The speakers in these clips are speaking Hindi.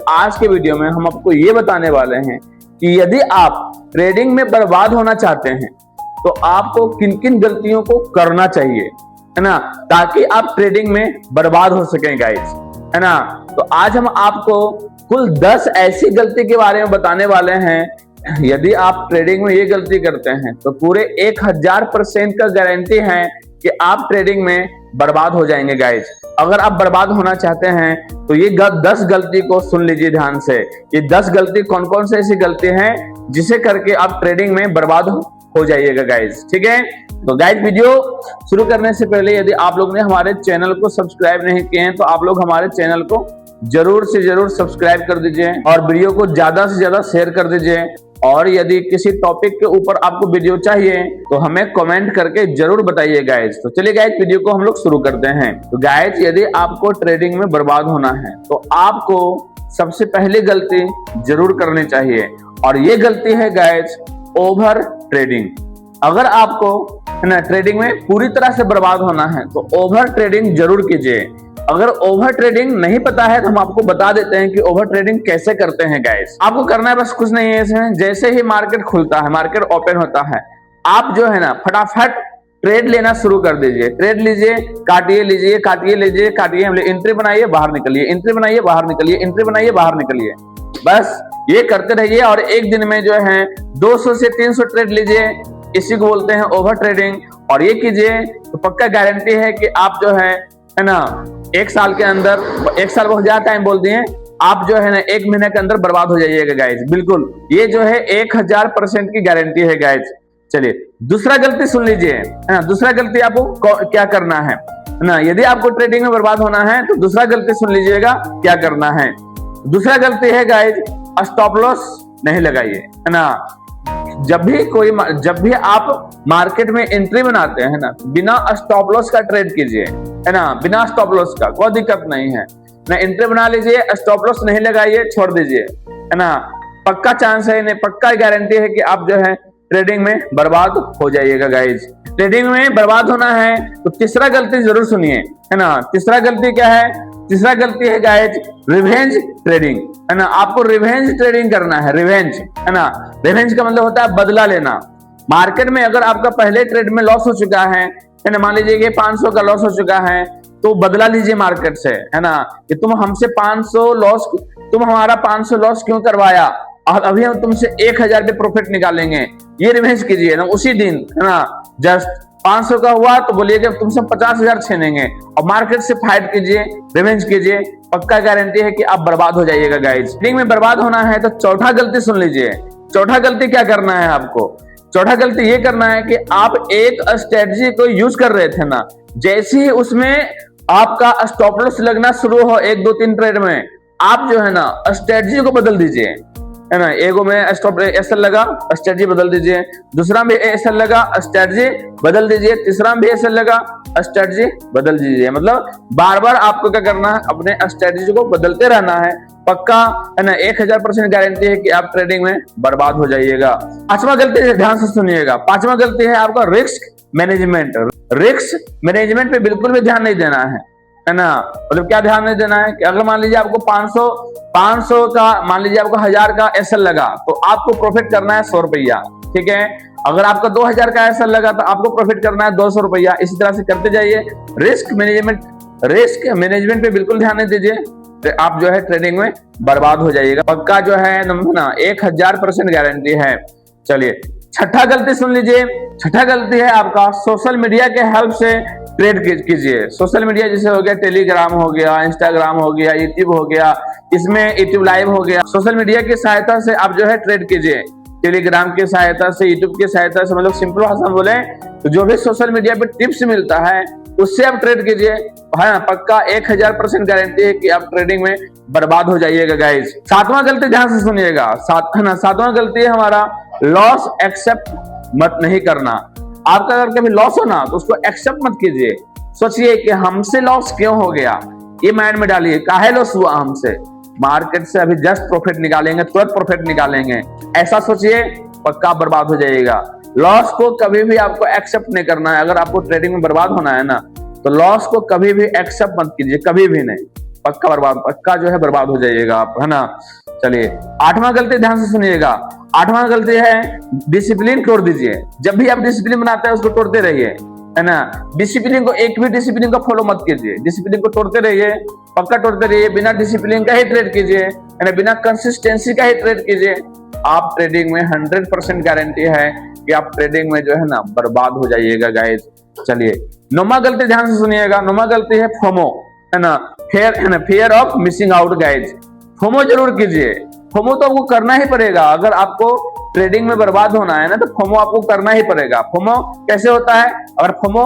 आज के वीडियो में हम आपको ये बताने वाले हैं कि यदि आप ट्रेडिंग में बर्बाद होना चाहते हैं तो आपको किन किन गलतियों को करना चाहिए, है ना, ताकि आप ट्रेडिंग में बर्बाद हो सकें गाइस, है ना। तो आज हम आपको कुल 10 ऐसी गलती के बारे में बताने वाले हैं। यदि आप ट्रेडिंग में ये गलती करते हैं तो पूरे 1000% का गारंटी है कि आप ट्रेडिंग में बर्बाद हो जाएंगे गाइस। अगर आप बर्बाद होना चाहते हैं तो ये 10 गलती को सुन लीजिए ध्यान से। ये 10 गलती कौन कौन से ऐसी गलती हैं जिसे करके आप ट्रेडिंग में बर्बाद हो जाइएगा गाइस, ठीक है। तो गाइस वीडियो शुरू करने से पहले यदि आप लोग ने हमारे चैनल को सब्सक्राइब नहीं किए हैं तो आप लोग हमारे चैनल को जरूर से जरूर सब्सक्राइब कर दीजिए और वीडियो को ज्यादा से ज्यादा शेयर कर दीजिए। और यदि किसी टॉपिक के ऊपर आपको वीडियो चाहिए तो हमें कमेंट करके जरूर बताइए गाइस। तो चलिए गाइस वीडियो को हम लोग शुरू करते हैं। तो गाइस यदि आपको ट्रेडिंग में बर्बाद होना है तो आपको सबसे पहली गलती जरूर करनी चाहिए और ये गलती है गाइस ओवर ट्रेडिंग। अगर आपको है ना ट्रेडिंग में पूरी तरह से बर्बाद होना है तो ओवर ट्रेडिंग जरूर कीजिए। अगर ओवर ट्रेडिंग नहीं पता है तो हम आपको बता देते हैं कि ओवर ट्रेडिंग कैसे करते हैं गाइस। आपको करना है बस कुछ नहीं है इसमें, जैसे ही मार्केट खुलता है, मार्केट ओपन होता है, आप जो है ना फटाफट ट्रेड लेना शुरू कर दीजिए। ट्रेड लीजिए, काटिए लीजिए, काटिए लीजिए, काटिए, एंट्री बनाइए, बाहर निकलिए, एंट्री बनाइए, बाहर निकलिए, एंट्री बनाइए, बाहर निकलिए। बस ये करते रहिए और एक दिन में जो है 200 से 300 ट्रेड लीजिए। इसी को बोलते हैं ओवर ट्रेडिंग। और ये कीजिए तो पक्का गारंटी है कि आप जो है ना 1 साल के अंदर, 1 साल बहुत ज्यादा टाइम बोल दिए, आप जो है ना 1 महीने के अंदर बर्बाद हो जाइएगा गाइस। बिल्कुल ये जो है 1000% की गारंटी है गाइस। चलिए दूसरा गलती सुन लीजिए, है ना। दूसरा गलती आपको क्या करना है ना, यदि आपको ट्रेडिंग में बर्बाद होना है तो दूसरा गलती सुन लीजिएगा क्या करना है। दूसरा गलती है गाइस स्टॉप लॉस नहीं लगाइए, है ना। जब भी आप मार्केट में एंट्री बनाते हैं ना, बिना स्टॉप लॉस का ट्रेड कीजिए, है ना। बिना स्टॉप लॉस का कोई दिक्कत नहीं है ना, एंट्री बना लीजिए, स्टॉप लॉस नहीं लगाइए, छोड़ दीजिए, है ना। पक्का चांस है, पक्का गारंटी है कि आप जो है ट्रेडिंग में बर्बाद हो जाइएगा गाइज। ट्रेडिंग में बर्बाद होना है तो तीसरा गलती जरूर सुनिए, है ना। तीसरा गलती क्या है? तीसरा गलती है गाइज रिवेंज ट्रेडिंग, है ना। आपको रिवेंज ट्रेडिंग करना है, रिवेंज, है ना। रिवेंज का मतलब होता है बदला लेना। मार्केट में अगर आपका पहले ट्रेड में लॉस हो चुका है ना, मान लीजिए कि 500 का लॉस हो चुका है तो बदला लीजिए मार्केट से, है ना, कि तुम हमसे 500 लॉस, तुम हमारा 500 लॉस क्यों करवाया, अभी हम तुमसे 1000 पे प्रॉफिट निकालेंगे। ये रिवेंज कीजिए ना उसी दिन, है ना। जस्ट 500 का हुआ तो बोलिए कि तुमसे 50,000 छीनेंगे और मार्केट से फाइट कीजिए, रिवेंज कीजिए। पक्का गारंटी है कि आप बर्बाद हो जाइएगा गाइस। ट्रेडिंग में बर्बाद होना है तो चौथा गलती सुन लीजिए। चौथा गलती क्या करना है आपको? चौथा गलती ये करना है कि आप एक स्ट्रेटजी को यूज कर रहे थे ना, जैसे ही उसमें आपका स्टॉप लॉस लगना शुरू हो 1, 2, 3 ट्रेड में, आप जो है ना स्ट्रेटजी को बदल दीजिए, है ना। एगो में स्टॉप एसएल लगा, स्ट्रेटजी बदल दीजिए। दूसरा में एसएल लगा, स्ट्रेटजी बदल दीजिए। तीसरा में एसएल लगा, स्ट्रेटजी बदल दीजिए। मतलब बार बार आपको क्या करना है, अपने स्ट्रेटजी को बदलते रहना है। पक्का है ना 1000% गारंटी है कि आप ट्रेडिंग में बर्बाद हो जाइएगा। पांचवा गलती ध्यान से सुनिएगा। पांचवा गलती है आपका रिस्क मैनेजमेंट। रिस्क मैनेजमेंट पे बिल्कुल भी ध्यान नहीं देना है ना। मतलब क्या ध्यान नहीं देना है कि अगर मान लीजिए आपको 500 का, मान लीजिए आपको 1000 का एसएल लगा तो आपको प्रॉफिट करना है 100 रुपया, ठीक है। अगर आपका 2000 का एसएल लगा तो आपको प्रॉफिट करना है 200 रुपया। इसी तरह से करते जाइए। रिस्क मैनेजमेंट पे बिल्कुल ध्यान नहीं दीजिए तो आप जो है ट्रेडिंग में बर्बाद हो जाइएगा। पक्का जो है ना 1000% गारंटी है। चलिए छठा गलती सुन लीजिए। छठा गलती है आपका सोशल मीडिया के हेल्प से ट्रेड कीजिए। सोशल मीडिया जैसे हो गया टेलीग्राम हो गया, इंस्टाग्राम हो गया, यूट्यूब हो गया, इसमें यूट्यूब लाइव हो गया। सोशल मीडिया की सहायता से आप जो है ट्रेड कीजिए। टेलीग्राम की सहायता से, यूट्यूब की सहायता से, मतलब सिंपल भाषा में बोले तो जो भी सोशल मीडिया पे टिप्स मिलता है उससे आप ट्रेड कीजिए। हाँ पक्का 1000% गारंटी है कि आप ट्रेडिंग में बर्बाद हो जाइएगा गाइस। सातवां गलती ध्यान से सुनिएगा। सातवां गलती है हमारा लॉस एक्सेप्ट मत नहीं करना। आपका अगर कभी लॉस हो ना तो उसको एक्सेप्ट मत कीजिए। सोचिए कि हमसे लॉस क्यों हो गया, ये माइंड में डालिए, काहे लॉस हुआ हमसे। मार्केट से अभी जस्ट प्रॉफिट निकालेंगे, तुरंत प्रॉफिट निकालेंगे, ऐसा सोचिए, पक्का बर्बाद हो जाइएगा। लॉस को कभी भी आपको एक्सेप्ट नहीं करना है। अगर आपको ट्रेडिंग में बर्बाद होना है ना तो लॉस को कभी भी एक्सेप्ट मत कीजिए, कभी भी नहीं। पक्का बर्बाद, पक्का जो है बर्बाद हो जाइएगा आप, है ना। चलिए 8वां गलती ध्यान से सुनिएगा। 8वां गलती है डिसिप्लिन तोड़ दीजिए। जब भी आप डिसिप्लिन बनाते हैं उसको तोड़ते रहिए, है ना। डिसिप्लिन को, एक भी डिसिप्लिन को फॉलो मत कीजिए, डिसिप्लिन को तोड़ते रहिए, पक्का तोड़ते रहिए। बिना डिसिप्लिन का ही ट्रेड कीजिए, है ना, बिना कंसिस्टेंसी का ही ट्रेड कीजिए। आप ट्रेडिंग में 100% गारंटी है कि आप ट्रेडिंग में जो है ना बर्बाद हो जाइएगा गाइस। चलिए 9वां गलती ध्यान से सुनिएगा। 9वां गलती है फोमो, है ना, fear of missing out guys. FOMO जरूर कीजिए। फोमो तो आपको करना ही पड़ेगा, अगर आपको ट्रेडिंग में बर्बाद होना है ना तो फोमो आपको करना ही पड़ेगा। फोमो कैसे होता है, अगर फोमो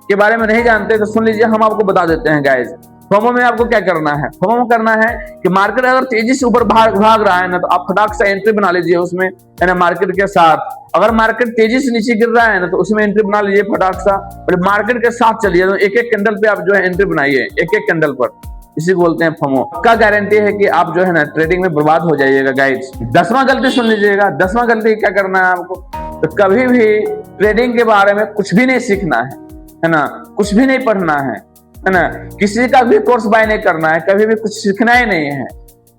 के बारे में नहीं जानते तो सुन लीजिए, हम आपको बता देते हैं गाइस। फोमो में आपको क्या करना है, फोमो में करना है कि मार्केट अगर तेजी से ऊपर भाग रहा है ना तो आप फटाक से एंट्री बना लीजिए उसमें, है ना, मार्केट के साथ। अगर मार्केट तेजी से नीचे गिर रहा है ना तो उसमें एंट्री बना लीजिए फटाक सा, और मार्केट के साथ चलिए। तो एक एक कैंडल पे आप जो है एंट्री बनाइए, एक एक कैंडल पर। इसी को बोलते हैं फोमो। पक्का गारंटी है कि आप जो है ना ट्रेडिंग में बर्बाद हो जाइएगा गाइस। 10वां गलती सुन लीजिएगा। 10वां गलती क्या करना है आपको, तो कभी भी ट्रेडिंग के बारे में कुछ भी नहीं सीखना है ना, कुछ भी नहीं पढ़ना है ना, किसी का भी कोर्स बाय नहीं करना है, कभी भी कुछ सीखना ही नहीं है।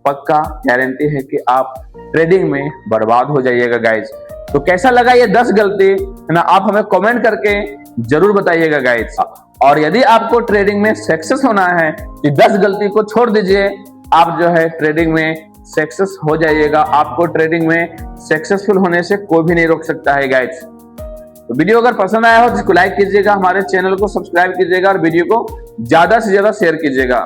पक्का गारंटी है कि आप ट्रेडिंग में बर्बाद हो जाइएगा गाइस। तो कैसा लगा ये 10 गलती, है ना, आप हमें कमेंट करके जरूर बताइएगा गाइस। और यदि आपको ट्रेडिंग में सक्सेस होना है तो 10 गलती को छोड़ दीजिए, आप जो है ट्रेडिंग में सक्सेस हो जाइएगा। आपको ट्रेडिंग में सक्सेसफुल होने से कोई भी नहीं रोक सकता है गाइस। तो वीडियो अगर पसंद आया हो तो इसको लाइक कीजिएगा, हमारे चैनल को सब्सक्राइब कीजिएगा और वीडियो को ज्यादा से ज्यादा शेयर कीजिएगा।